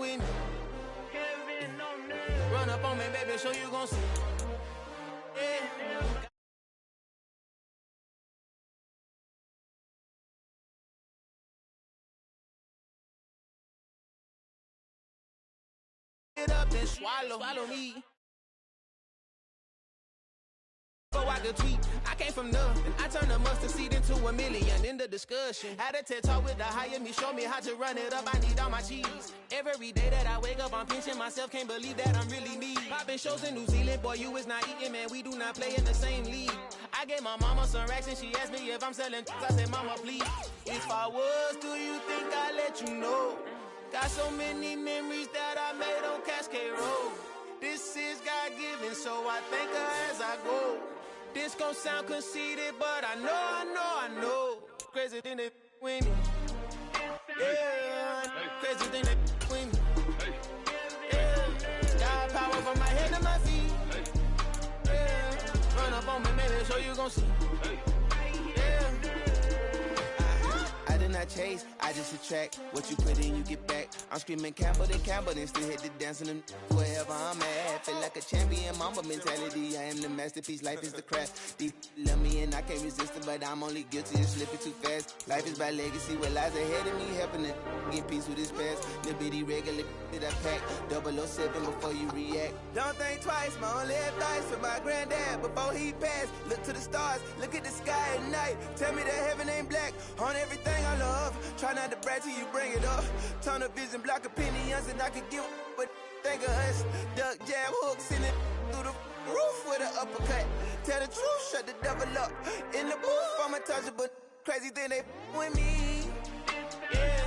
with me. Run up on me, baby, so you gon' see. Yeah. Get up and swallow me. So I could tweet, I came from nothing. I turned a mustard seed into $1 million in the discussion. Had a TED talk with the hire me, show me how to run it up. I need all my cheese. Every day that I wake up, I'm pinching myself. Can't believe that I'm really me. Popping shows in New Zealand, boy, you is not eating, man. We do not play in the same league. I gave my mama some racks and she asked me if I'm selling. I said, mama, please. If I was, do you think I'd let you know? Got so many memories that I made on Cascade Road. This is God-given, so I thank her as I go. This gon' sound conceited, but I know. Crazy thing that with me. Yeah, crazy thing that with me. Yeah, got power from my head to my feet. Yeah, run up on me, maybe, so you gon' see. Yeah. I did not chase, I just attract. What you put in, you get back. I'm screaming Campbell, then still hit the dance and them wherever I'm at. Feel like a champion, mama mentality. I am the masterpiece, life is the craft. These love me and I can't resist it, but I'm only guilty of slipping too fast. Life is by legacy, what lies ahead of me, helping to get peace with this past. The bitty regular that I pack, 007 before you react. Don't think twice, my only advice for my granddad before he passed. Look to the stars, look at the sky at night. Tell me that heaven ain't black on everything I love. Try not to brag till you bring it up. Tunnel vision, block opinions, and I could give but think of us. Duck jab hooks in it through the roof with an uppercut. Tell the truth, shut the devil up. In the booth, I'm untouchable. Crazy thing they with me. Yeah,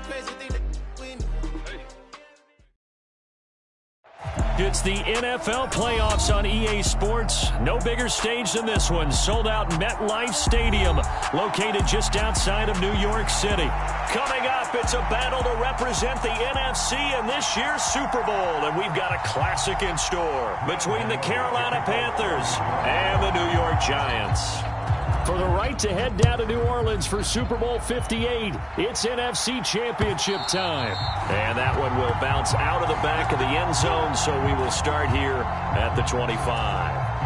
crazy thing they with me. It's the NFL playoffs on EA Sports. No bigger stage than this one. Sold out MetLife Stadium, located just outside of New York City. Coming up, it's a battle to represent the NFC in this year's Super Bowl. And we've got a classic in store between the Carolina Panthers and the New York Giants. For the right to head down to New Orleans for Super Bowl 58, it's NFC Championship time. And that one will bounce out of the back of the end zone, so we will start here at the 25.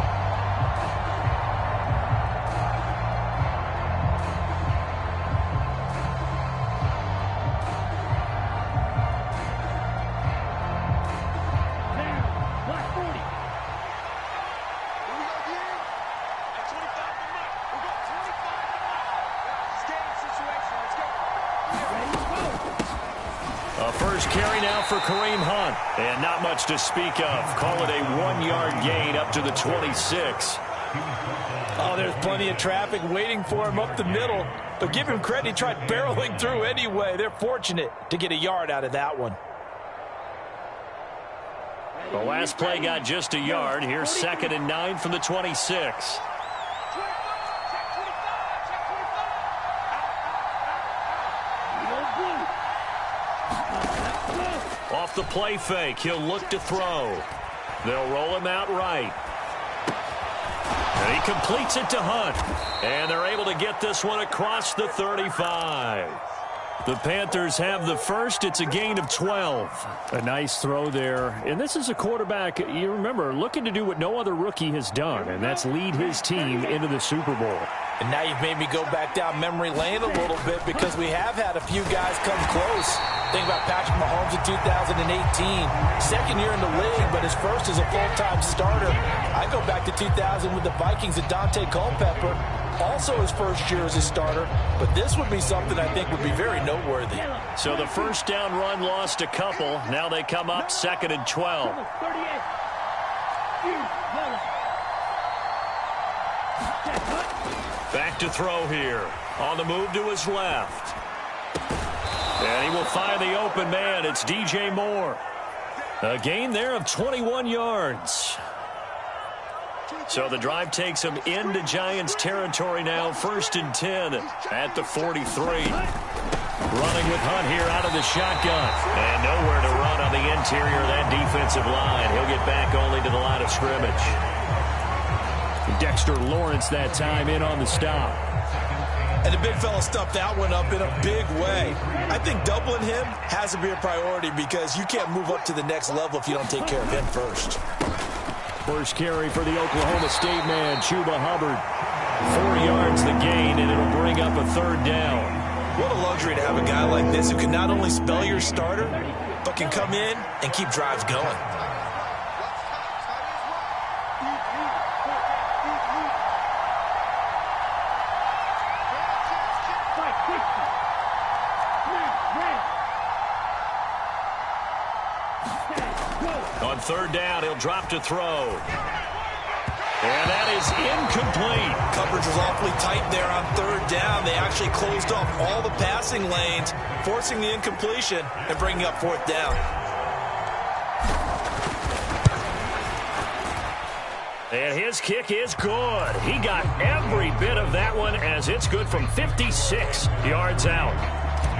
Carry now for Kareem Hunt. And not much to speak of. Call it a 1-yard gain up to the 26. Oh, there's plenty of traffic waiting for him up the middle. But give him credit, he tried barreling through anyway. They're fortunate to get a yard out of that one. The last play got just a yard. Here's 2nd and 9 from the 26. Off the play fake, he'll look to throw. They'll roll him out right. And he completes it to Hunt. And they're able to get this one across the 35. The Panthers have the first. It's a gain of 12. A nice throw there. And this is a quarterback, you remember, looking to do what no other rookie has done, and that's lead his team into the Super Bowl. And now you've made me go back down memory lane a little bit because we have had a few guys come close. Think about Patrick Mahomes in 2018. Second year in the league, but his first as a full-time starter. I go back to 2000 with the Vikings and Dante Culpepper. Also his first year as a starter. But this would be something I think would be very noteworthy. So the first down run lost a couple. Now they come up 2nd and 12. Back to throw here. On the move to his left. And he will find the open man. It's DJ Moore. A gain there of 21 yards. So the drive takes him into Giants territory now. 1st and 10 at the 43. Running with Hunt here out of the shotgun. And nowhere to run on the interior of that defensive line. He'll get back only to the line of scrimmage. Dexter Lawrence that time in on the stop. And the big fella stuffed that one up in a big way. I think doubling him has to be a priority because you can't move up to the next level if you don't take care of him first. First carry for the Oklahoma State man, Chuba Hubbard. 4 yards the gain, and it'll bring up a third down. What a luxury to have a guy like this who can not only spell your starter, but can come in and keep drives going. On third down, he'll drop to throw. And that is incomplete. Coverage was awfully tight there on third down. They actually closed off all the passing lanes, forcing the incompletion and bringing up fourth down. And his kick is good. He got every bit of that one as it's good from 56 yards out.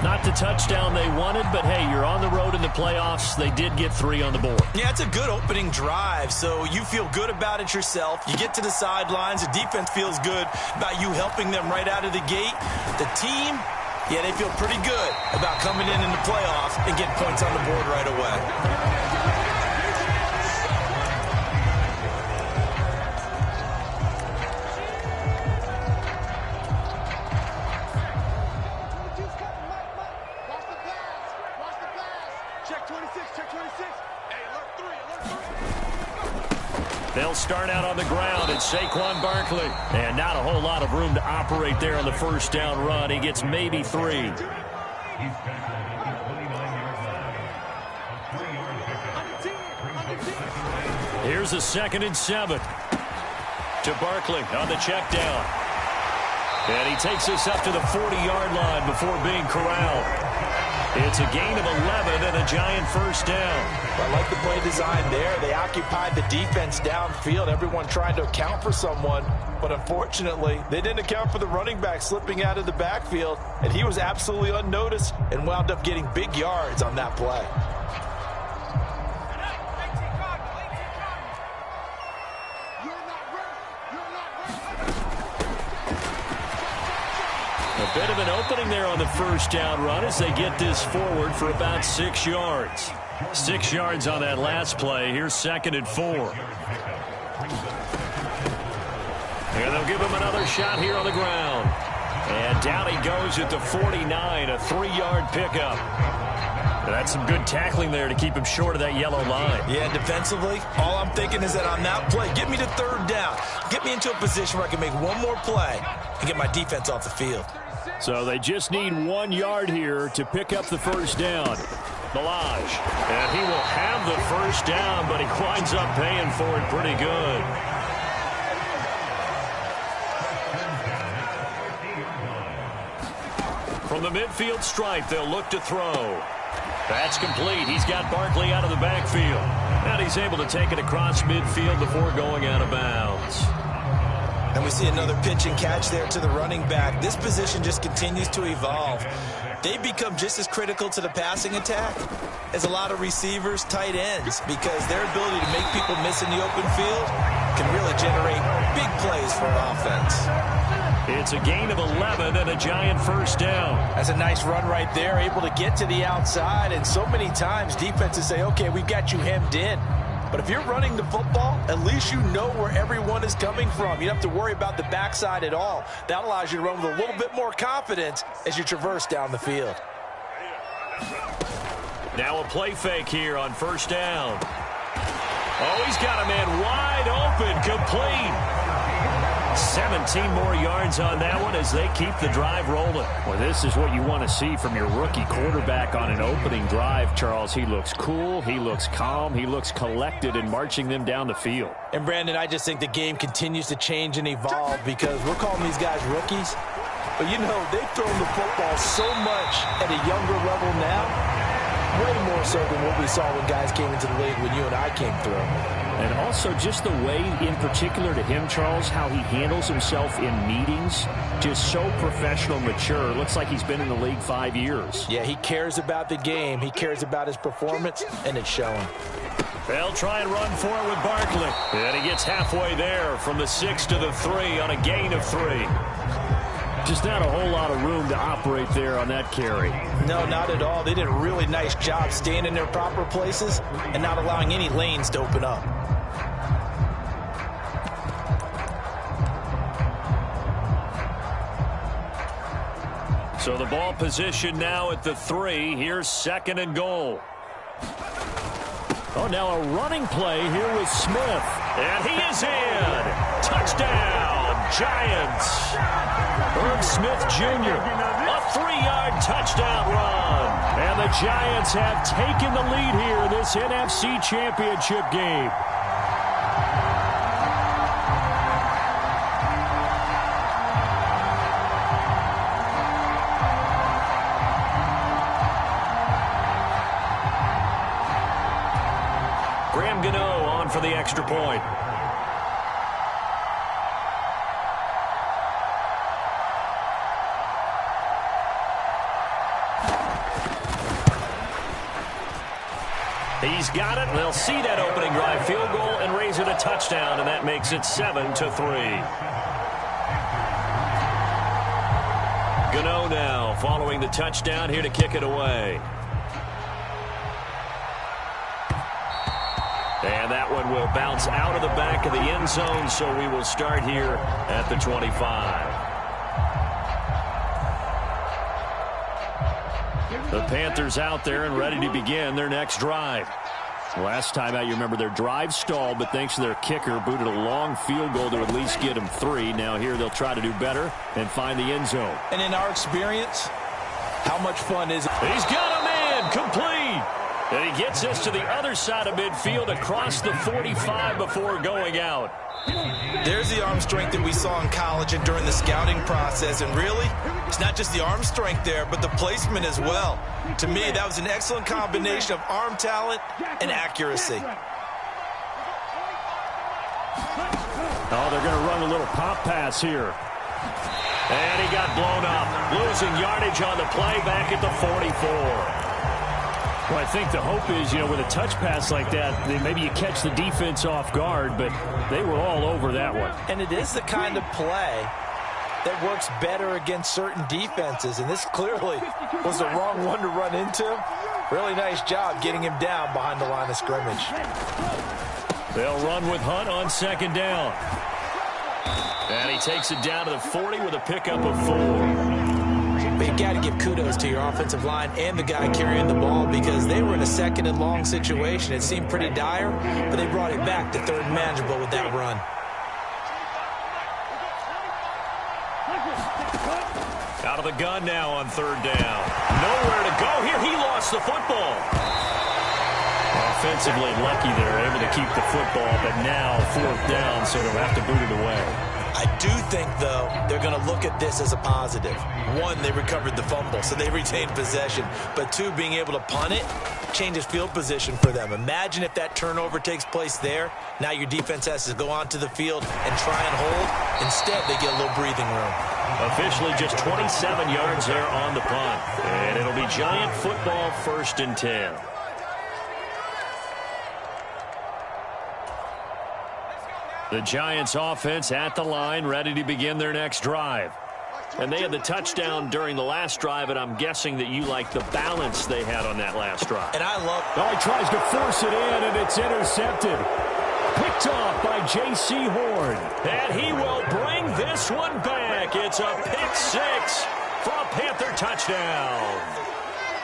Not the touchdown they wanted, but hey, you're on the road in the playoffs. They did get 3 on the board. Yeah, it's a good opening drive, so you feel good about it yourself. You get to the sidelines. The defense feels good about you helping them right out of the gate. The team, yeah, they feel pretty good about coming in the playoffs and getting points on the board right away. They'll start out on the ground, and Saquon Barkley. And not a whole lot of room to operate there on the first down run. He gets maybe 3. Here's a 2nd and 7 to Barkley on the check down. And he takes us up to the 40-yard line before being corralled. It's a gain of 11 and a giant first down. I like the play design there. They occupied the defense downfield, everyone trying to account for someone. But unfortunately, they didn't account for the running back slipping out of the backfield, and he was absolutely unnoticed and wound up getting big yards on that play. A bit of an opening there on the first down run as they get this forward for about 6 yards. 6 yards on that last play. Here's 2nd and 4. And they'll give him another shot here on the ground. And down he goes at the 49, a 3-yard pickup. That's some good tackling there to keep him short of that yellow line. Yeah, defensively, all I'm thinking is that on that play, get me to third down. Get me into a position where I can make one more play and get my defense off the field. So they just need 1 yard here to pick up the first down. Balaj, and he will have the first down, but he winds up paying for it pretty good. From the midfield stripe, they'll look to throw. That's complete. He's got Barkley out of the backfield. And he's able to take it across midfield before going out of bounds. And we see another pitch and catch there to the running back. This position just continues to evolve. They become just as critical to the passing attack as a lot of receivers, tight ends, because their ability to make people miss in the open field can really generate big plays for an offense. It's a gain of 11 and a giant first down. That's a nice run right there, able to get to the outside. And so many times defenses say, okay, we've got you hemmed in. But if you're running the football, at least you know where everyone is coming from. You don't have to worry about the backside at all. That allows you to run with a little bit more confidence as you traverse down the field. Now a play fake here on first down. Oh, he's got a man wide open, complete. 17 more yards on that one as they keep the drive rolling. Well, this is what you want to see from your rookie quarterback on an opening drive, Charles. He looks cool, he looks calm, he looks collected in marching them down the field. And, Brandon, I just think the game continues to change and evolve because we're calling these guys rookies. But, you know, they've thrown the football so much at a younger level now, way more so than what we saw when guys came into the league when you and I came through. And also just the way, in particular to him, Charles, how he handles himself in meetings, just so professional, mature. Looks like he's been in the league 5 years. Yeah, he cares about the game. He cares about his performance, and it's showing. They'll try and run for it with Barkley. And he gets halfway there from the 6 to the 3 on a gain of 3. Just not a whole lot of room to operate there on that carry. No, not at all. They did a really nice job staying in their proper places and not allowing any lanes to open up. So the ball position now at the 3. Here's 2nd and goal. Oh, now a running play here with Smith. And he is in. Touchdown, Giants. Herb Smith Jr., a 3-yard touchdown run. And the Giants have taken the lead here in this NFC Championship game. For the extra point. He's got it. They'll see that opening drive field goal and raise it a touchdown, and that makes it 7-3. Gano now following the touchdown here to kick it away. And that one will bounce out of the back of the end zone, so we will start here at the 25. The Panthers out there and ready to begin their next drive. Last time out, you remember their drive stalled, but thanks to their kicker, booted a long field goal to at least get them 3. Now here they'll try to do better and find the end zone. And in our experience, how much fun is it? He's got a man complete. And he gets us to the other side of midfield across the 45 before going out. There's the arm strength that we saw in college and during the scouting process. And really, it's not just the arm strength there, but the placement as well. To me, that was an excellent combination of arm talent and accuracy. Oh, they're going to run a little pop pass here. And he got blown up. Losing yardage on the play back at the 44. Well, I think the hope is, with a touch pass like that, maybe you catch the defense off guard, but they were all over that one. And it is the kind of play that works better against certain defenses, and this clearly was the wrong one to run into. Really nice job getting him down behind the line of scrimmage. They'll run with Hunt on 2nd down. And he takes it down to the 40 with a pickup of 4. But you got to give kudos to your offensive line and the guy carrying the ball because they were in a 2nd and long situation. It seemed pretty dire, but they brought it back to 3rd and manageable with that run. Out of the gun now on 3rd down. Nowhere to go here. He lost the football. Offensively lucky they're able to keep the football, but now 4th down, so they'll have to boot it away. I do think, though, they're going to look at this as a positive. 1, they recovered the fumble, so they retained possession. But 2, being able to punt it changes field position for them. Imagine if that turnover takes place there. Now your defense has to go onto the field and try and hold. Instead, they get a little breathing room. Officially just 27 yards there on the punt. And it'll be Giant football 1st and 10. The Giants offense at the line, ready to begin their next drive. And they had the touchdown during the last drive, and I'm guessing that you like the balance they had on that last drive. And I love it. Oh, he tries to force it in, and it's intercepted. Picked off by J.C. Horn. And he will bring this one back. It's a pick 6 for a Panther touchdown.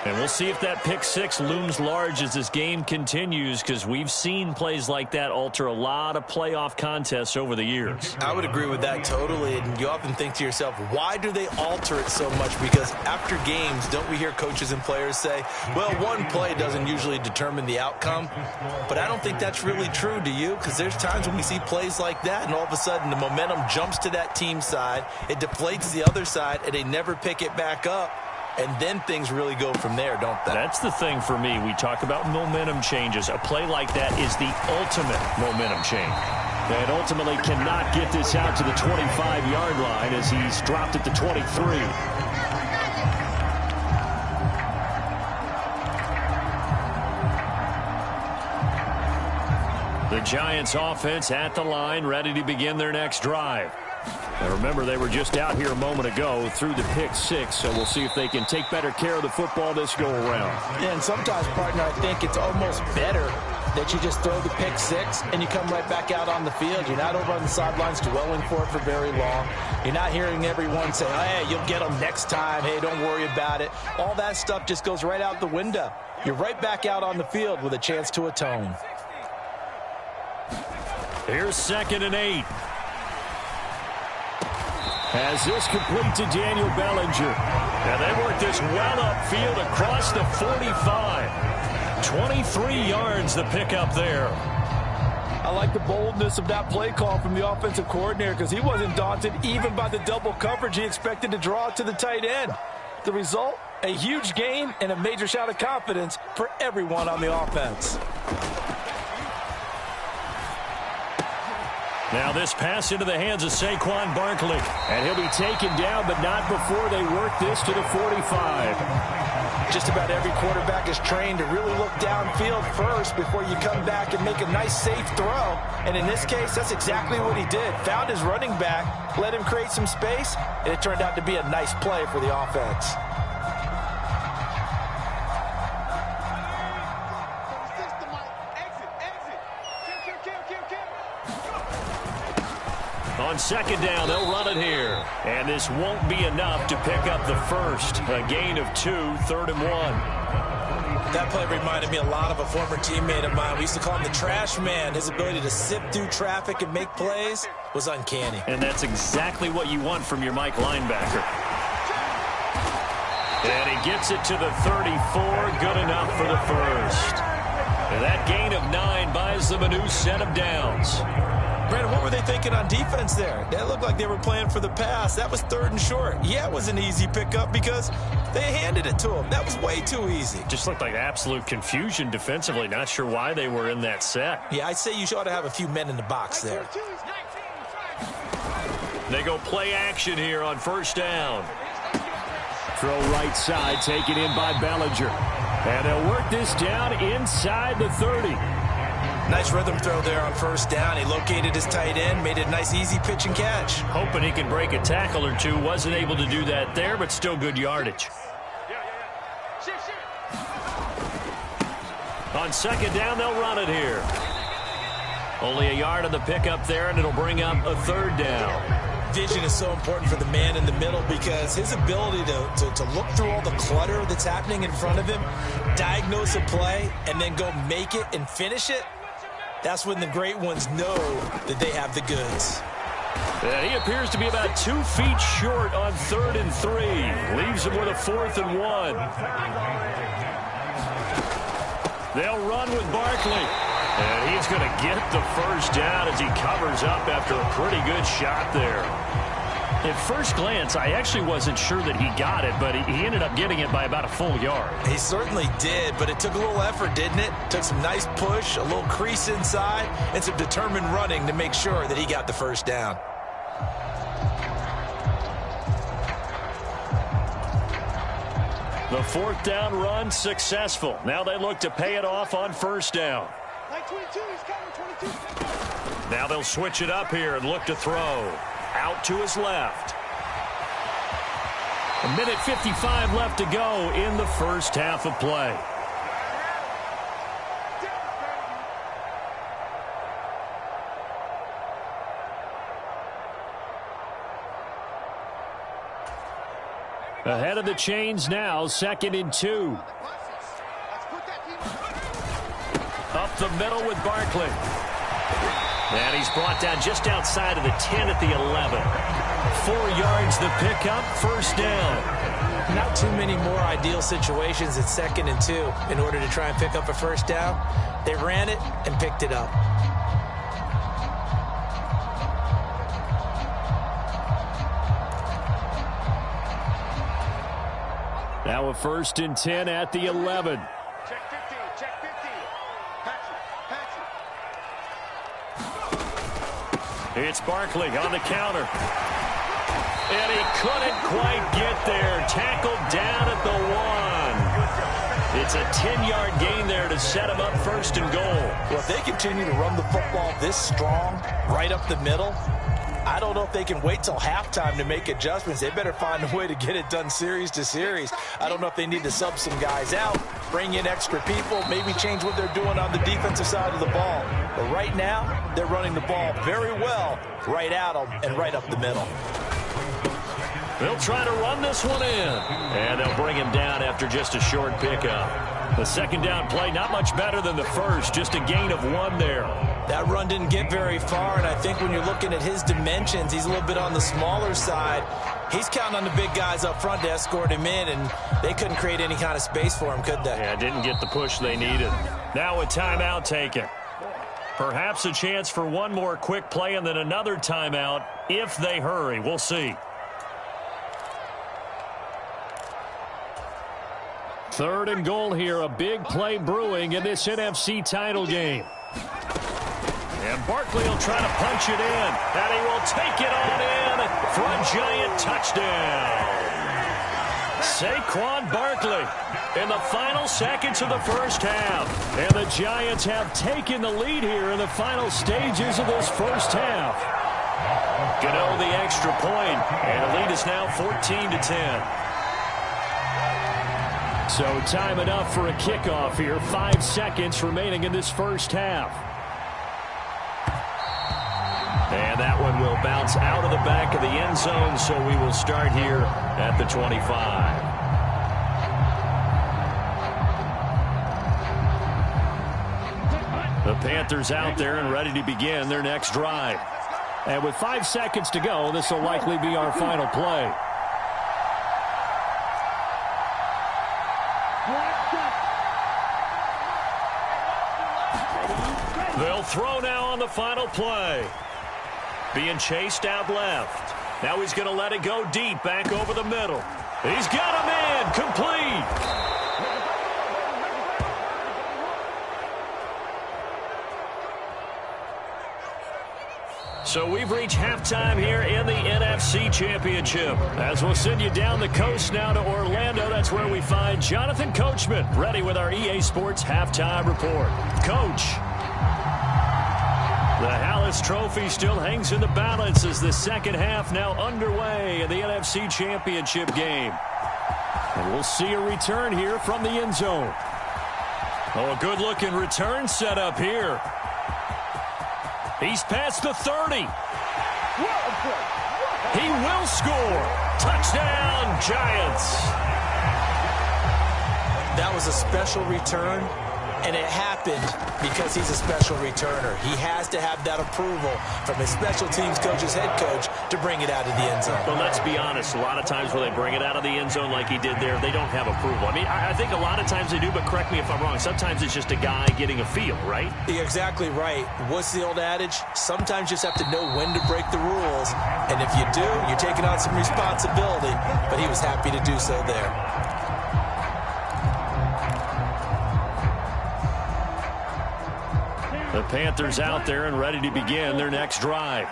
And we'll see if that pick 6 looms large as this game continues, because we've seen plays like that alter a lot of playoff contests over the years. I would agree with that totally, and you often think to yourself, why do they alter it so much? Because after games, don't we hear coaches and players say, well, one play doesn't usually determine the outcome? But I don't think that's really true, do you? Because there's times when we see plays like that, and all of a sudden the momentum jumps to that team side, it deflates the other side, and they never pick it back up. And then things really go from there, don't they? That's the thing for me. We talk about momentum changes. A play like that is the ultimate momentum change. And ultimately cannot get this out to the 25-yard line as he's dropped at the 23. The Giants offense at the line, ready to begin their next drive. Now remember, they were just out here a moment ago through the pick six, so we'll see if they can take better care of the football this go-around. Yeah, and sometimes, partner, I think it's almost better that you just throw the pick six and you come right back out on the field. You're not over on the sidelines dwelling for it for very long. You're not hearing everyone say, oh, hey, you'll get them next time. Hey, don't worry about it. All that stuff just goes right out the window. You're right back out on the field with a chance to atone. Here's 2nd and 8. As this complete to Daniel Bellinger. And they work this well upfield across the 45. 23 yards the pickup there. I like the boldness of that play call from the offensive coordinator because he wasn't daunted even by the double coverage he expected to draw to the tight end. The result, a huge gain and a major shot of confidence for everyone on the offense. Now this pass into the hands of Saquon Barkley. And he'll be taken down, but not before they work this to the 45. Just about every quarterback is trained to really look downfield first before you come back and make a nice, safe throw. And in this case, that's exactly what he did. Found his running back, let him create some space, and it turned out to be a nice play for the offense. On 2nd down, they'll run it here. And this won't be enough to pick up the first. A gain of 2, 3rd and 1. That play reminded me a lot of a former teammate of mine. We used to call him the trash man. His ability to sift through traffic and make plays was uncanny. And that's exactly what you want from your Mike linebacker. And he gets it to the 34. Good enough for the first. And that gain of 9 buys them a new set of downs. Brandon, what were they thinking on defense there? That looked like they were playing for the pass. That was 3rd and short. Yeah, it was an easy pickup because they handed it to him. That was way too easy. Just looked like absolute confusion defensively. Not sure why they were in that set. Yeah, I'd say you ought to have a few men in the box there. They go play action here on 1st down. Throw right side, taken in by Bellinger. And they'll work this down inside the 30. Nice rhythm throw there on 1st down. He located his tight end, made it a nice, easy pitch and catch. Hoping he can break a tackle or two. Wasn't able to do that there, but still good yardage. On 2nd down, they'll run it here. Only a yard on the pickup there, and it'll bring up a 3rd down. Vision is so important for the man in the middle because his ability to look through all the clutter that's happening in front of him, diagnose a play, and then go make it and finish it, that's when the great ones know that they have the goods. And he appears to be about 2 feet short on 3rd and 3. Leaves him with a 4th and 1. They'll run with Barkley. And he's going to get the first down as he covers up after a pretty good shot there. At first glance, I actually wasn't sure that he got it, but he ended up getting it by about a full yard. He certainly did, but it took a little effort, didn't it? Took some nice push, a little crease inside, and some determined running to make sure that he got the first down. The 4th down run successful. Now they look to pay it off on 1st down. Now they'll switch it up here and look to throw. Out to his left. 1:55 left to go in the first half of play. Ahead of the chains now, 2nd and 2. Up the middle with Barkley. And he's brought down just outside of the 10 at the 11. 4 yards the pickup, 1st down. Not too many more ideal situations at 2nd and 2 in order to try and pick up a 1st down. They ran it and picked it up. Now a 1st and 10 at the 11. Check 15, check 15. Patch it. It's Barkley on the counter. And he couldn't quite get there. Tackled down at the 1. It's a 10-yard gain there to set him up 1st and goal. Well, if they continue to run the football this strong, right up the middle, I don't know if they can wait till halftime to make adjustments. They better find a way to get it done series to series. I don't know if they need to sub some guys out, bring in extra people, maybe change what they're doing on the defensive side of the ball. But right now, they're running the ball very well right at them and right up the middle. They'll try to run this one in, and they'll bring him down after just a short pickup. The second down play, not much better than the first, just a gain of 1 there. That run didn't get very far, and I think when you're looking at his dimensions, he's a little bit on the smaller side. He's counting on the big guys up front to escort him in, and they couldn't create any kind of space for him, could they? Yeah, didn't get the push they needed. Now a timeout taken. Perhaps a chance for one more quick play and then another timeout if they hurry. We'll see. Third and goal here, a big play brewing in this NFC title game. And Barkley will try to punch it in, and he will take it on in for a giant touchdown. Saquon Barkley in the final seconds of the first half. And the Giants have taken the lead here in the final stages of this first half. Gano the extra point, and the lead is now 14-10. So time enough for a kickoff here. 5 seconds remaining in this first half. And that one will bounce out of the back of the end zone, so we will start here at the 25. The Panthers out there and ready to begin their next drive. And with 5 seconds to go, this will likely be our final play. They'll throw now on the final play. Being chased out left. Now he's going to let it go deep, back over the middle. He's got him in, complete. So we've reached halftime here in the NFC Championship. As we'll send you down the coast now to Orlando, that's where we find Jonathan Coachman, ready with our EA Sports Halftime Report. Coach. The Hallis Trophy still hangs in the balance as the second half now underway in the NFC Championship game. And we'll see a return here from the end zone. Oh, a good-looking return set up here. He's past the 30. He will score. Touchdown, Giants. That was a special return, and it happened because he's a special returner. He has to have that approval from his special teams coach's head coach to bring it out of the end zone. But let's be honest, a lot of times when they bring it out of the end zone like he did there, they don't have approval. I mean, I think a lot of times they do, but correct me if I'm wrong. Sometimes it's just a guy getting a feel, right? You're exactly right. What's the old adage? Sometimes you just have to know when to break the rules. And if you do, you're taking on some responsibility. But he was happy to do so there. The Panthers out there and ready to begin their next drive.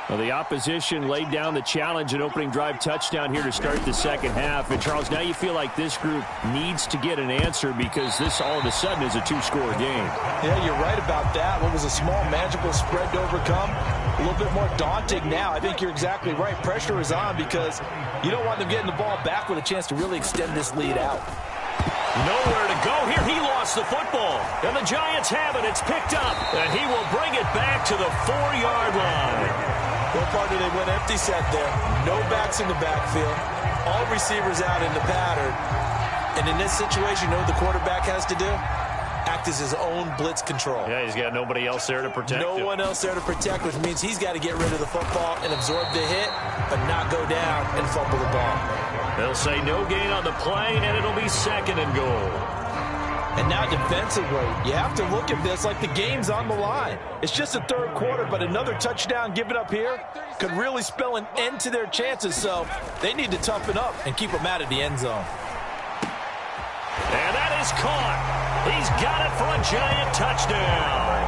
Well, the opposition laid down the challenge and opening drive touchdown here to start the second half. And, Charles, now you feel like this group needs to get an answer because this all of a sudden is a two-score game. Yeah, you're right about that. What was a small, magical spread to overcome, a little bit more daunting now. I think you're exactly right. Pressure is on because you don't want them getting the ball back with a chance to really extend this lead out. Nowhere to go here. He lost the football. And the Giants have it. It's picked up. And he will bring it back to the 4-yard line. What part did they went empty set there? No backs in the backfield. All receivers out in the pattern. And in this situation, you know what the quarterback has to do? Act as his own blitz control. Yeah, he's got nobody else there to protect him. No one else there to protect, which means he's got to get rid of the football and absorb the hit, but not go down and fumble the ball. They'll say no gain on the play, and it'll be second and goal. And now defensively, you have to look at this like the game's on the line. It's just the third quarter, but another touchdown given up here could really spell an end to their chances, so they need to toughen up and keep them out of the end zone. And that is caught. He's got it for a giant touchdown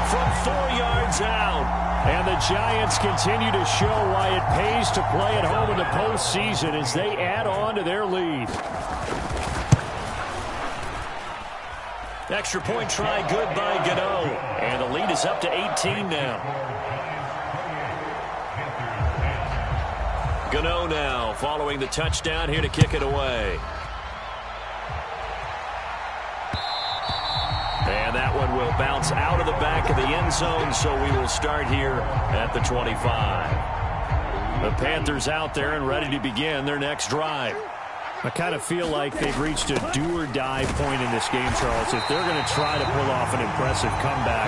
from 4 yards out. And the Giants continue to show why it pays to play at home in the postseason as they add on to their lead. Extra point try good by Gano. And the lead is up to 18 now. Gano now following the touchdown here to kick it away. And that one will bounce out of the back of the end zone, so we will start here at the 25. The Panthers out there and ready to begin their next drive. I kind of feel like they've reached a do-or-die point in this game, Charles. If they're going to try to pull off an impressive comeback,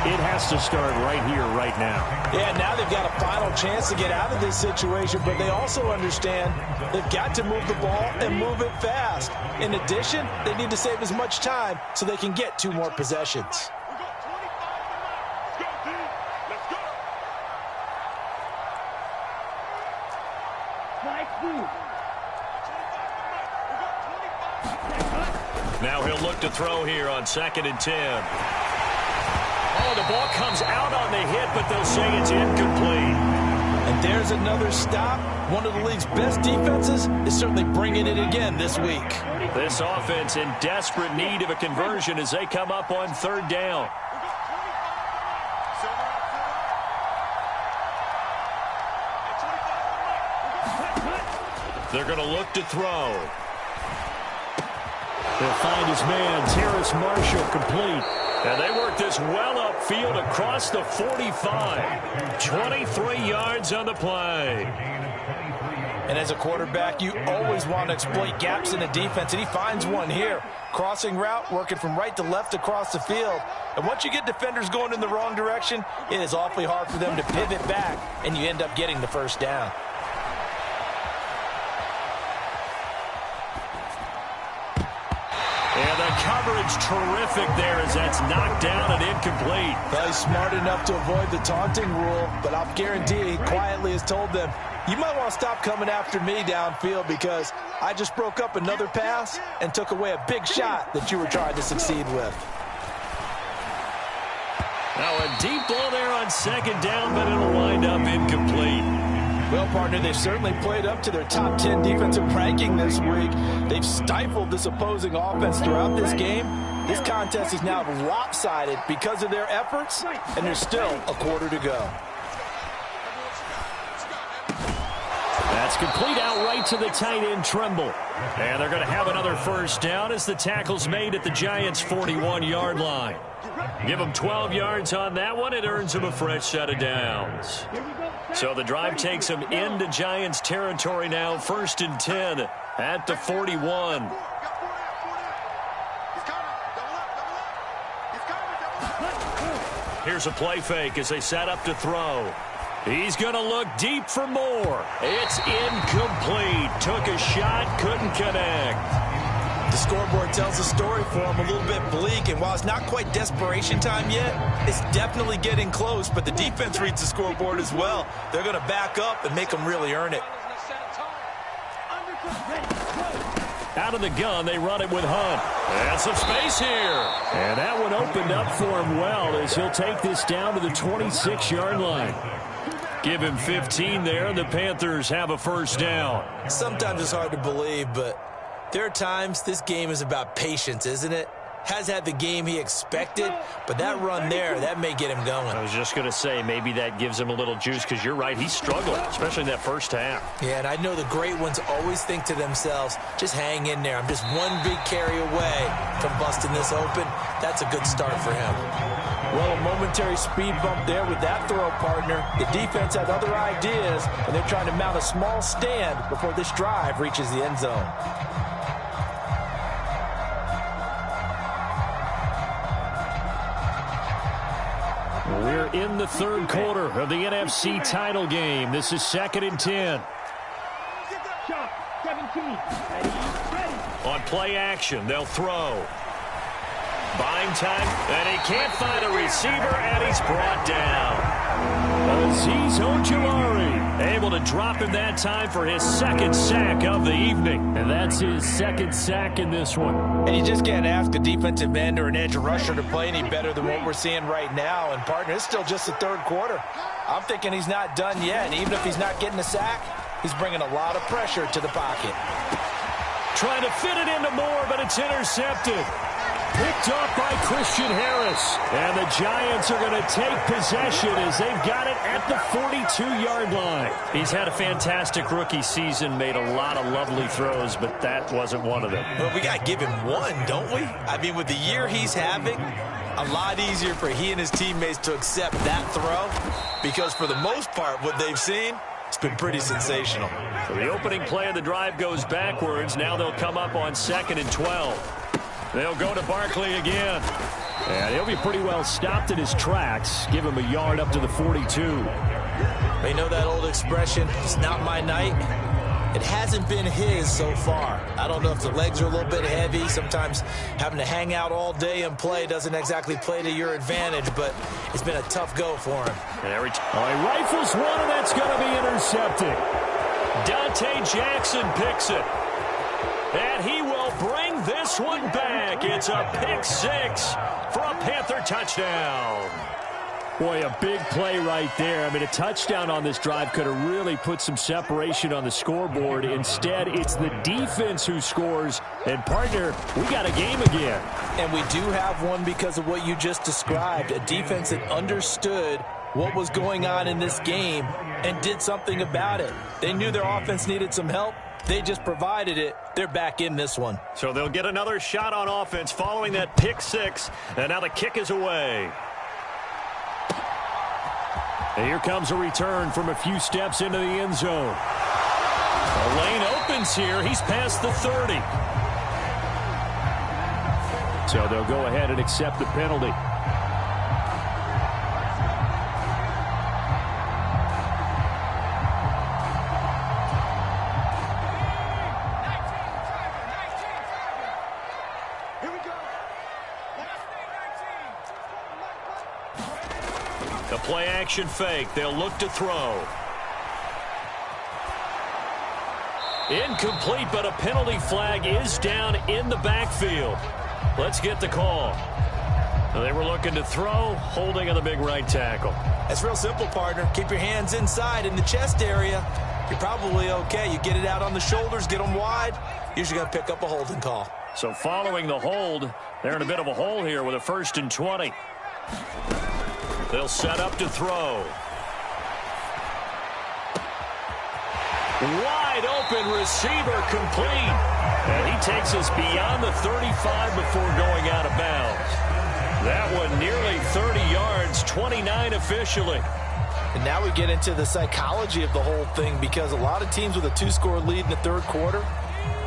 it has to start right here, right now. Yeah, now they've got a final chance to get out of this situation, but they also understand they've got to move the ball and move it fast. In addition, they need to save as much time so they can get 2 more possessions. Now he'll look to throw here on 2nd and 10. Oh, the ball comes out on the hit, but they'll say it's incomplete. And there's another stop. One of the league's best defenses is certainly bringing it again this week. This offense in desperate need of a conversion as they come up on 3rd down. They're going to look to throw. He'll find his man, Terrace Marshall, complete. And they work this well upfield across the 45. 23 yards on the play. And as a quarterback, you always want to exploit gaps in the defense, and he finds one here. Crossing route, working from right to left across the field. And once you get defenders going in the wrong direction, it is awfully hard for them to pivot back, and you end up getting the 1st down. And the coverage terrific there as that's knocked down and incomplete. Well, he's smart enough to avoid the taunting rule, but I'll guarantee he quietly has told them, you might want to stop coming after me downfield because I just broke up another pass and took away a big shot that you were trying to succeed with. Now a deep ball there on 2nd down, but it'll wind up incomplete. Well, partner, they've certainly played up to their top 10 defensive ranking this week. They've stifled this opposing offense throughout this game. This contest is now lopsided because of their efforts, and there's still a quarter to go. That's complete out right to the tight end, Tremble. And they're going to have another 1st down as the tackle's made at the Giants' 41-yard line. Give them 12 yards on that one. It earns them a fresh set of downs. So the drive takes them into Giants territory now. 1st and 10 at the 41. Here's a play fake as they set up to throw. He's going to look deep for more. It's incomplete. Took a shot, couldn't connect. The scoreboard tells the story for him, a little bit bleak, and while it's not quite desperation time yet, it's definitely getting close, but the defense reads the scoreboard as well. They're going to back up and make them really earn it. Out of the gun, they run it with Hunt. And some space here. And that one opened up for him well as he'll take this down to the 26-yard line. Give him 15 there, and the Panthers have a 1st down. Sometimes it's hard to believe, but there are times this game is about patience, isn't it? Has had the game he expected, but that run there, that may get him going. I was just going to say, maybe that gives him a little juice, because you're right, he's struggling, especially in that 1st half. Yeah, and I know the great ones always think to themselves, just hang in there. I'm just one big carry away from busting this open. That's a good start for him. Well, a momentary speed bump there with that throw, partner. The defense had other ideas, and they're trying to mount a small stand before this drive reaches the end zone. We're in the 3rd quarter of the NFC title game. This is 2nd and 10. On play action, they'll throw. Buying time, and he can't find a receiver, and he's brought down. Azeez Ojulari able to drop him that time for his 2nd sack of the evening. And that's his 2nd sack in this one. And you just can't ask a defensive end or an edge rusher to play any better than what we're seeing right now. And, partner, it's still just the 3rd quarter. I'm thinking he's not done yet. And even if he's not getting a sack, he's bringing a lot of pressure to the pocket. Trying to fit it into Moore, but it's intercepted. Picked off by Christian Harris. And the Giants are going to take possession as they've got it at the 42-yard line. He's had a fantastic rookie season, made a lot of lovely throws, but that wasn't one of them. Well, we got to give him one, don't we? I mean, with the year he's having, a lot easier for he and his teammates to accept that throw, because for the most part, what they've seen, it's been pretty sensational. So the opening play of the drive goes backwards. Now they'll come up on 2nd and 12. They'll go to Barkley again. And he'll be pretty well stopped in his tracks. Give him a yard up to the 42. They know that old expression, it's not my night. It hasn't been his so far. I don't know if the legs are a little bit heavy. Sometimes having to hang out all day and play doesn't exactly play to your advantage, but it's been a tough go for him. And he rifles one, and that's going to be intercepted. Dante Jackson picks it. And he will bring this one back. It's a pick six for a Panther touchdown. Boy, a big play right there. I mean, a touchdown on this drive could have really put some separation on the scoreboard. Instead, it's the defense who scores. And, partner, we got a game again. And we do have one because of what you just described. A defense that understood what was going on in this game and did something about it. They knew their offense needed some help. They just provided it. They're back in this one. So they'll get another shot on offense following that pick six. And now the kick is away. And here comes a return from a few steps into the end zone. The lane opens here. He's past the 30. So they'll go ahead and accept the penalty. The play action fake. They'll look to throw. Incomplete, but a penalty flag is down in the backfield. Let's get the call. They were looking to throw, holding on the big right tackle. That's real simple, partner. Keep your hands inside in the chest area. You're probably okay. You get it out on the shoulders, get them wide. Usually going to pick up a holding call. So following the hold, they're in a bit of a hole here with a 1st and 20. They'll set up to throw. Wide open receiver complete. And he takes us beyond the 35 before going out of bounds. That one nearly 30 yards, 29 officially. And now we get into the psychology of the whole thing, because a lot of teams with a 2-score lead in the third quarter,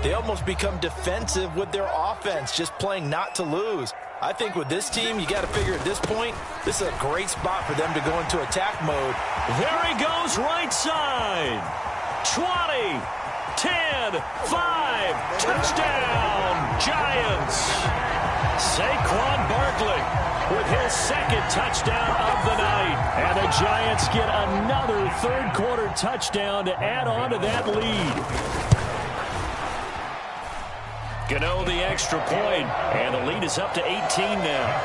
they almost become defensive with their offense, just playing not to lose. I think with this team, you got to figure at this point, this is a great spot for them to go into attack mode. There he goes, right side. 20, 10, 5, touchdown, Giants. Saquon Barkley with his 2nd touchdown of the night. And the Giants get another third-quarter touchdown to add on to that lead. Gano the extra point, and the lead is up to 18 now.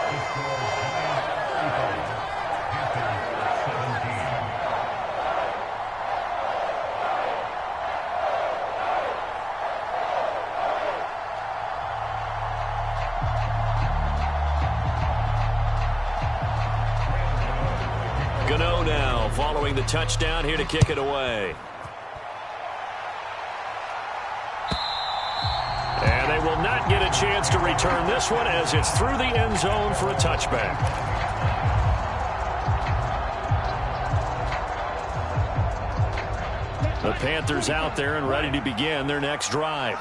Gano now following the touchdown, here to kick it away. And they will not get a chance to return this one as it's through the end zone for a touchback. The Panthers out there and ready to begin their next drive.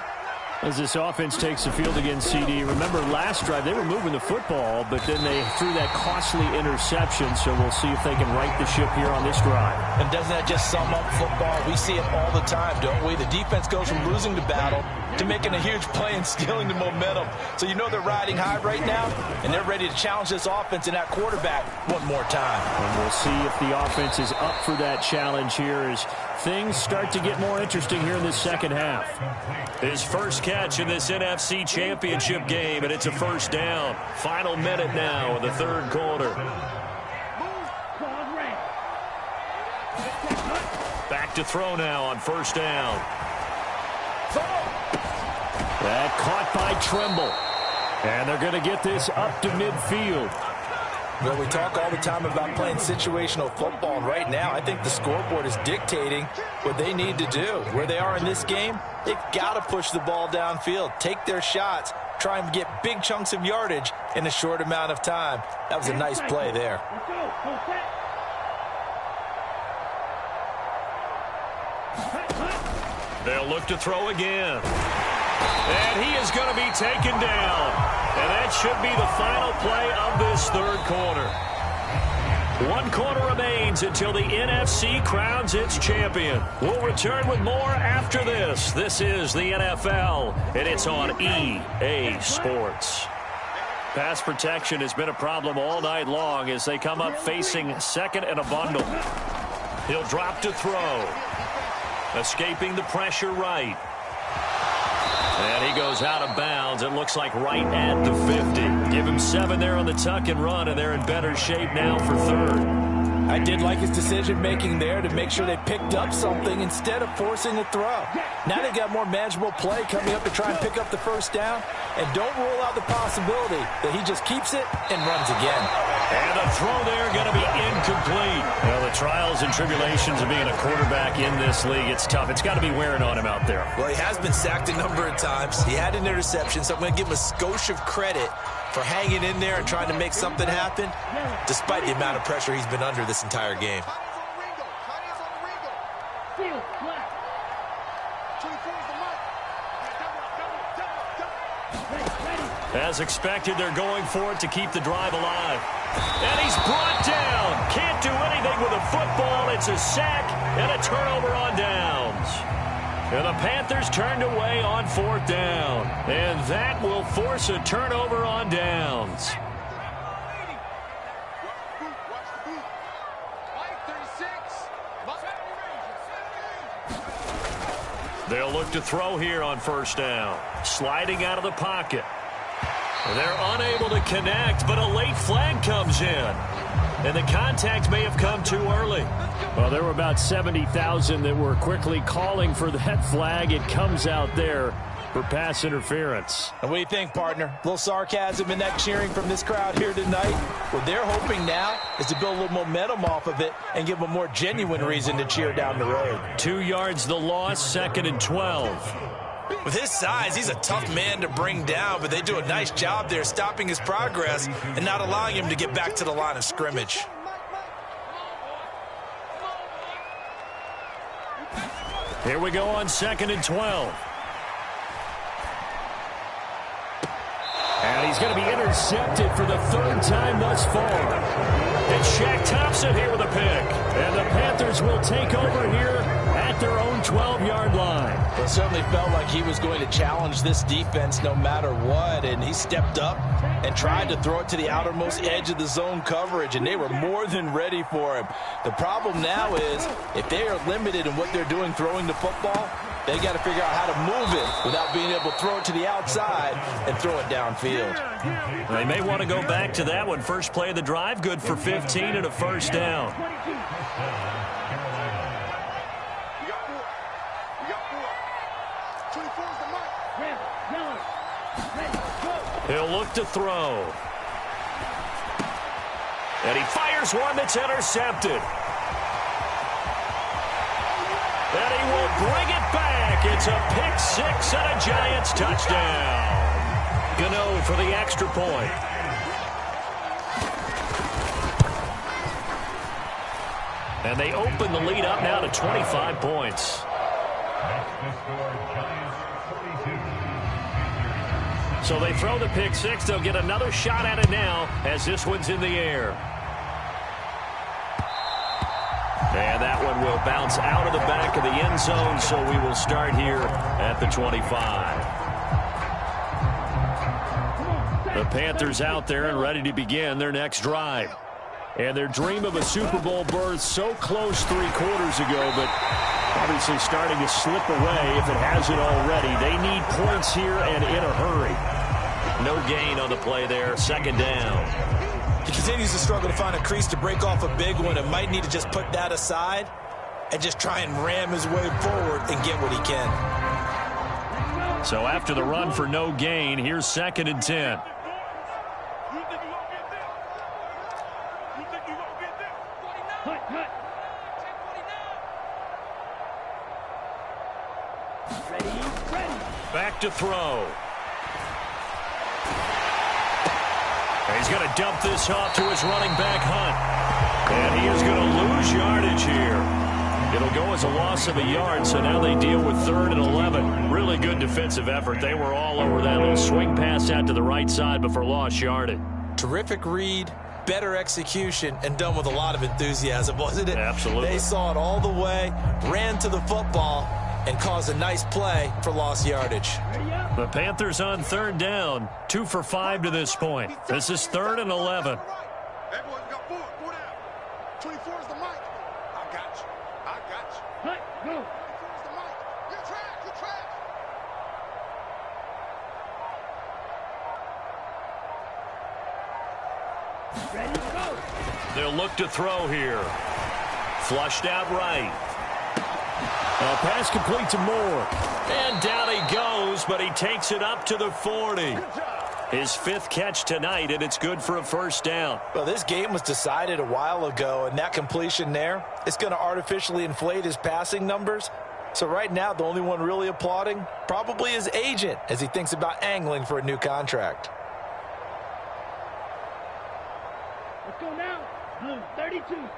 As this offense takes the field against CD, remember last drive they were moving the football, but then they threw that costly interception, so we'll see if they can right the ship here on this drive. And doesn't that just sum up football? We see it all the time, don't we? The defense goes from losing the battle to making a huge play and stealing the momentum. So you know they're riding high right now, and they're ready to challenge this offense and that quarterback one more time. And we'll see if the offense is up for that challenge here as things start to get more interesting here in this second half. His first catch in this NFC Championship game, and it's a first down. Final minute now of the third quarter. Back to throw now on first down. That caught by Tremble. And they're going to get this up to midfield. Well, we talk all the time about playing situational football, and right now I think the scoreboard is dictating what they need to do. Where they are in this game, they've got to push the ball downfield, take their shots, try and get big chunks of yardage in a short amount of time. That was a nice play there. They'll look to throw again. And he is going to be taken down. And that should be the final play of this third quarter. 1 quarter remains until the NFC crowns its champion. We'll return with more after this. This is the NFL, and it's on EA Sports. Pass protection has been a problem all night long as they come up facing second and a bundle. He'll drop to throw. Escaping the pressure right. And he goes out of bounds. It looks like right at the 50. Give him 7 there on the tuck and run, and they're in better shape now for third. I did like his decision-making there to make sure they picked up something instead of forcing a throw. Now they've got more manageable play coming up to try and pick up the first down. And don't rule out the possibility that he just keeps it and runs again. And the throw there going to be incomplete. Well, the trials and tribulations of being a quarterback in this league, it's tough. It's got to be wearing on him out there. Well, he has been sacked a number of times. He had an interception, so I'm going to give him a skosh of credit for hanging in there and trying to make something happen, despite the amount of pressure he's been under this entire game. As expected, they're going for it to keep the drive alive. And he's brought down. Can't do anything with a football. It's a sack and a turnover on downs. And the Panthers turned away on 4th down. And that will force a turnover on downs. They'll look to throw here on 1st down. Sliding out of the pocket. They're unable to connect, but a late flag comes in. And the contact may have come too early. Well, there were about 70,000 that were quickly calling for that flag. It comes out there for pass interference. And what do you think, partner? A little sarcasm in that cheering from this crowd here tonight. What they're hoping now is to build a little momentum off of it and give them a more genuine reason to cheer down the road. 2 yards the loss, 2nd and 12. With his size, he's a tough man to bring down, but they do a nice job there stopping his progress and not allowing him to get back to the line of scrimmage. Here we go on 2nd and 12. And he's going to be intercepted for the 3rd time thus far. It's Shaq Thompson here with a pick. And the Panthers will take over here at their own 12-yard line. It certainly felt like he was going to challenge this defense no matter what, and he stepped up and tried to throw it to the outermost edge of the zone coverage, and they were more than ready for him. The problem now is if they are limited in what they're doing throwing the football, they got to figure out how to move it without being able to throw it to the outside and throw it downfield. They may want to go back to that one. First play of the drive, good for 15 and a 1st down. He'll look to throw. And he fires one that's intercepted. And he will bring it back. It's a pick 6 and a Giants touchdown. Gano for the extra point. And they open the lead up now to 25 points. So they throw the pick 6. They'll get another shot at it now as this one's in the air. And that one will bounce out of the back of the end zone, so we will start here at the 25. The Panthers out there and ready to begin their next drive. And their dream of a Super Bowl berth so close 3 quarters ago, but obviously starting to slip away if it hasn't already. They need points here and in a hurry. No gain on the play there, 2nd down. He continues to struggle to find a crease to break off a big one and might need to just put that aside and just try and ram his way forward and get what he can. So after the run for no gain, here's 2nd and 10. Back to throw. He's going to dump this off to his running back, Hunt. And he is going to lose yardage here. It'll go as a loss of a yard, so now they deal with 3rd and 11. Really good defensive effort. They were all over that little swing pass out to the right side, but for lost yardage. Terrific read, better execution, and done with a lot of enthusiasm, wasn't it? Absolutely. They saw it all the way, ran to the football, and caused a nice play for lost yardage. The Panthers on 3rd down, 2 for 5 to this point. This is 3rd and 11. Hey, boys, we got 4. 4 down. 24 is the mic. I got you. I got you. Hey, go. 24 is the mic. Good track. Good track. Ready, go. They'll look to throw here. Flushed out right. A pass complete to Moore. And down he goes, but he takes it up to the 40. His 5th catch tonight, and it's good for a 1st down. Well, this game was decided a while ago, and that completion there, it's going to artificially inflate his passing numbers. So right now, the only one really applauding probably his agent as he thinks about angling for a new contract. Let's go now. Blue, 32. Hey,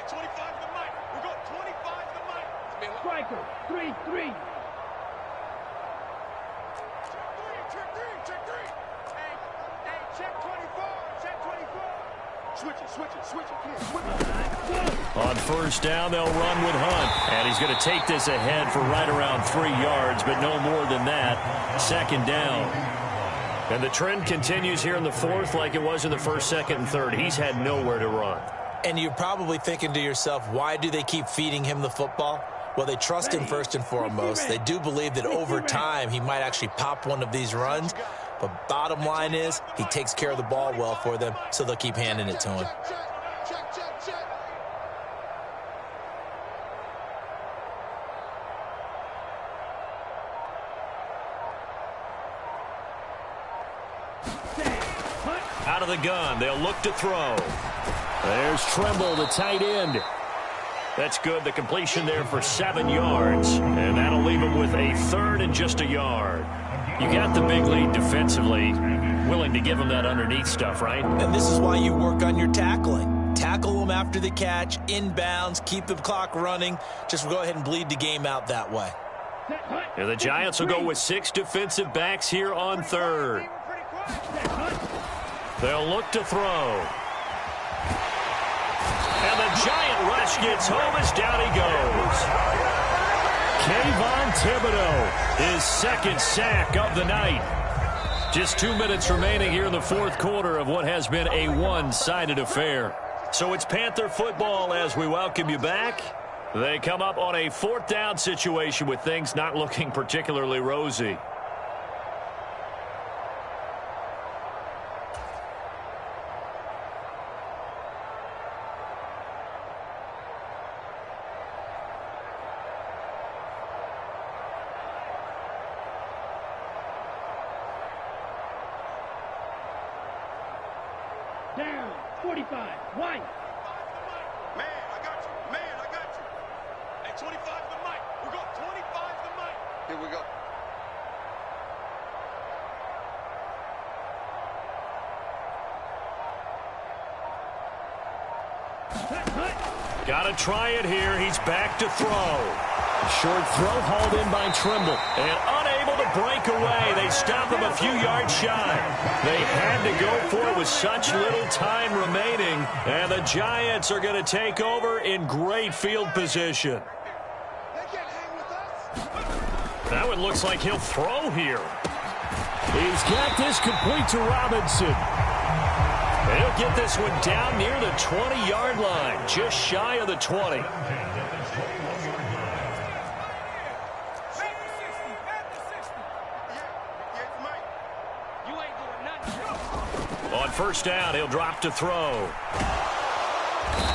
25 to the mic. We got 25 to the mic. Striker, 3-3. Check 3. Hey, check 24. Check 24. Switch it. Come on. On 1st down, they'll run with Hunt. And he's going to take this ahead for right around 3 yards, but no more than that. 2nd down. And the trend continues here in the 4th like it was in the 1st, 2nd, and 3rd. He's had nowhere to run. And you're probably thinking to yourself, why do they keep feeding him the football? Well, they trust him first and foremost. They do believe that over time he might actually pop one of these runs. But bottom line is he takes care of the ball well for them, so they'll keep handing it to him. Check. Out of the gun, they'll look to throw. There's Tremble, the tight end. That's good. The completion there for 7 yards. And that'll leave him with a 3rd and just a yard. You got the big lead defensively. Willing to give him that underneath stuff, right? And this is why you work on your tackling. Tackle them after the catch, inbounds, keep the clock running. Just go ahead and bleed the game out that way. And the Giants will go with 6 defensive backs here on 3rd. They'll look to throw. And the giant rush gets home as down he goes. Kayvon Thibodeau, his 2nd sack of the night. Just 2 minutes remaining here in the 4th quarter of what has been a one-sided affair. So it's Panther football as we welcome you back. They come up on a 4th down situation with things not looking particularly rosy. Down, 45, White. Man, I got you. Hey, 25 to the mic. We got 25 to the mic. Here we go. Got to try it here. He's back to throw. Short throw hauled in by Tremble. And unable to break away. They stop him a few yards shy. They had to go for it with such little time remaining. And the Giants are going to take over in great field position. That one looks like he'll throw here. He's got this complete to Robinson. He'll get this one down near the 20-yard line, just shy of the 20. On 1st down, he'll drop to throw.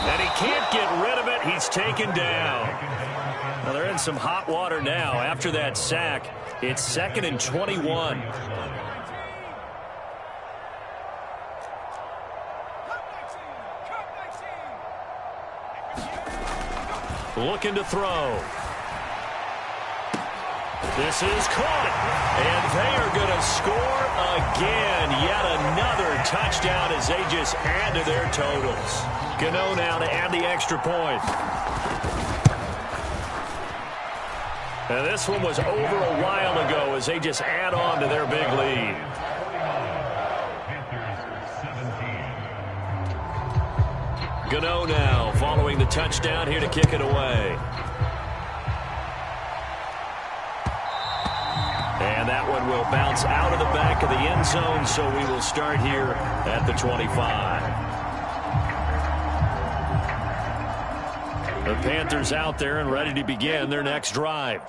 And he can't get rid of it. He's taken down. Well, they're in some hot water now. After that sack, it's 2nd and 21. Looking to throw. This is caught, and they are going to score again. Yet another touchdown as they just add to their totals. Gano now to add the extra point. And this one was over a while ago as they just add on to their big lead. Gano now following the touchdown here to kick it away. And that one will bounce out of the back of the end zone, so we will start here at the 25. The Panthers out there and ready to begin their next drive.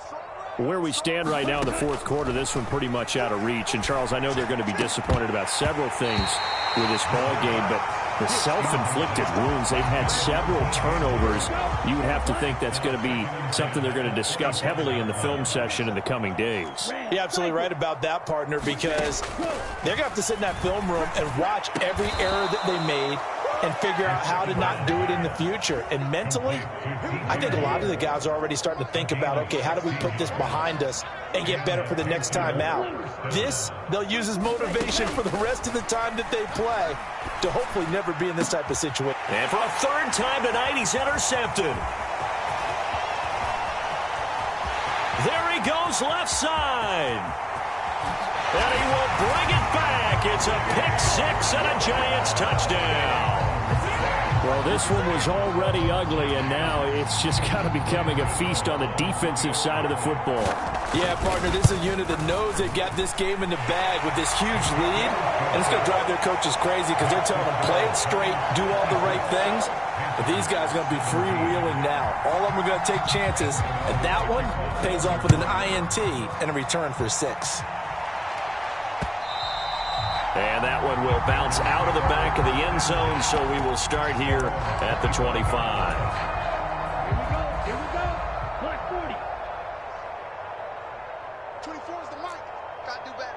Where we stand right now in the fourth quarter, this one pretty much out of reach. And, Charles, I know they're going to be disappointed about several things with this ball game, but the self-inflicted wounds, they've had several turnovers. You would have to think that's going to be something they're going to discuss heavily in the film session in the coming days. You're absolutely right about that, partner, because they're going to have to sit in that film room and watch every error that they made and figure out how to not do it in the future. And mentally, I think a lot of the guys are already starting to think about, okay, how do we put this behind us and get better for the next time out? This, they'll use as motivation for the rest of the time that they play to hopefully never be in this type of situation. And for a third time tonight, he's intercepted. There he goes left side. And he will bring it back. It's a pick six and a Giants touchdown. Well, this one was already ugly, and now it's just kind of becoming a feast on the defensive side of the football. Yeah, partner, this is a unit that knows they've got this game in the bag with this huge lead, and it's going to drive their coaches crazy because they're telling them, play it straight, do all the right things. But these guys are going to be freewheeling now. All of them are going to take chances, and that one pays off with an INT and a return for 6. And that one will bounce out of the back of the end zone, so we will start here at the 25. Here we go. Black 40. 24 is the mic. Gotta do better.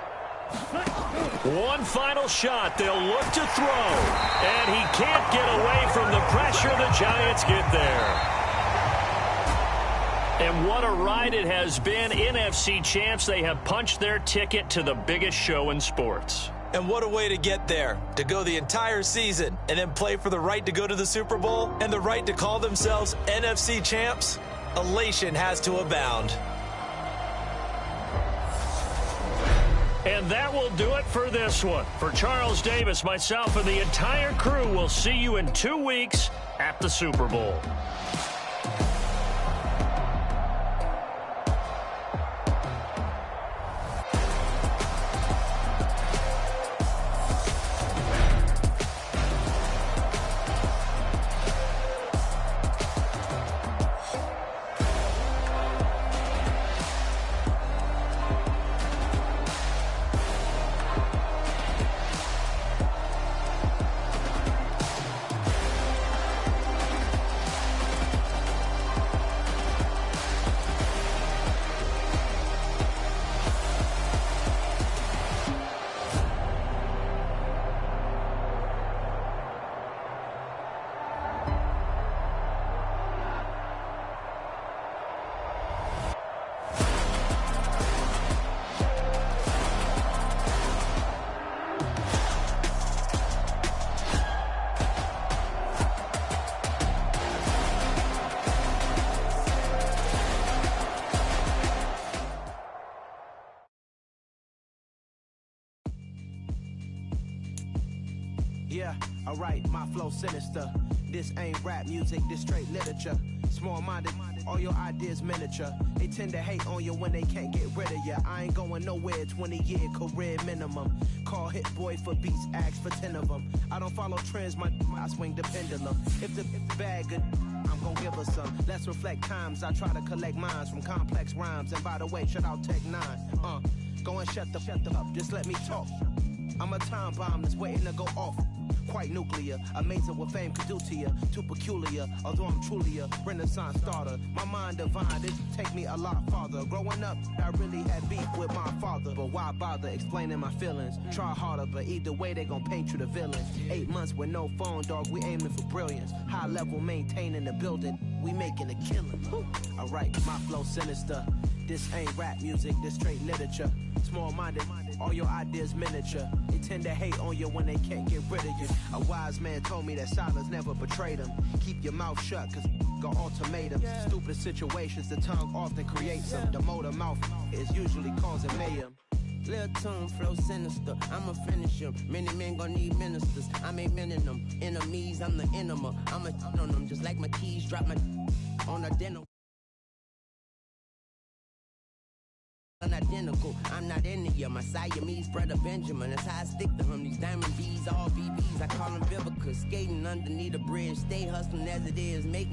One final shot. They'll look to throw. And he can't get away from the pressure. The Giants get there. And what a ride it has been. NFC champs, they have punched their ticket to the biggest show in sports. And what a way to get there, to go the entire season and then play for the right to go to the Super Bowl and the right to call themselves NFC champs. Elation has to abound. And that will do it for this one. For Charles Davis, myself, and the entire crew, we'll see you in 2 weeks at the Super Bowl. Yeah, alright, my flow sinister. This ain't rap music, this straight literature. Small-minded, all your ideas miniature. They tend to hate on you when they can't get rid of you. I ain't going nowhere, 20-year career minimum. Call Hit Boy for beats, ask for 10 of them. I don't follow trends, I swing the pendulum. If the bag good, I'm gonna give her some. Let's reflect times, I try to collect minds from complex rhymes. And by the way, shout out Tech 9. Go and shut the up, just let me talk. I'm a time bomb that's waiting to go off. quite nuclear. Amazing what fame could do to you. Too peculiar, although I'm truly a Renaissance starter. My mind divine, it take me a lot farther. Growing up, I really had beef with my father. But why bother explaining my feelings? Try harder, but either way they gon' paint you the villain. 8 months with no phone, dog, we aiming for brilliance. High level maintaining the building, we making a killing. Alright, my flow sinister. This ain't rap music, this straight literature. Small-minded, all your ideas miniature. They tend to hate on you when they can't get rid of you. A wise man told me that silence never betrayed him. Keep your mouth shut, cause got ultimatums. Stupid situations, the tongue often creates them. The motor mouth is usually causing mayhem. Lil' tune, flow sinister, I'ma finish him. Many men gon' need ministers, I make men in them. Enemies, I'm the enema, I'ma on them. Just like my keys, drop my on a dinner. Unidentical, I'm not into you. My Siamese brother Benjamin, that's how I stick to him. These diamond V's, all BBs, I call them Vivica. Skating underneath a bridge, stay hustling as it is, make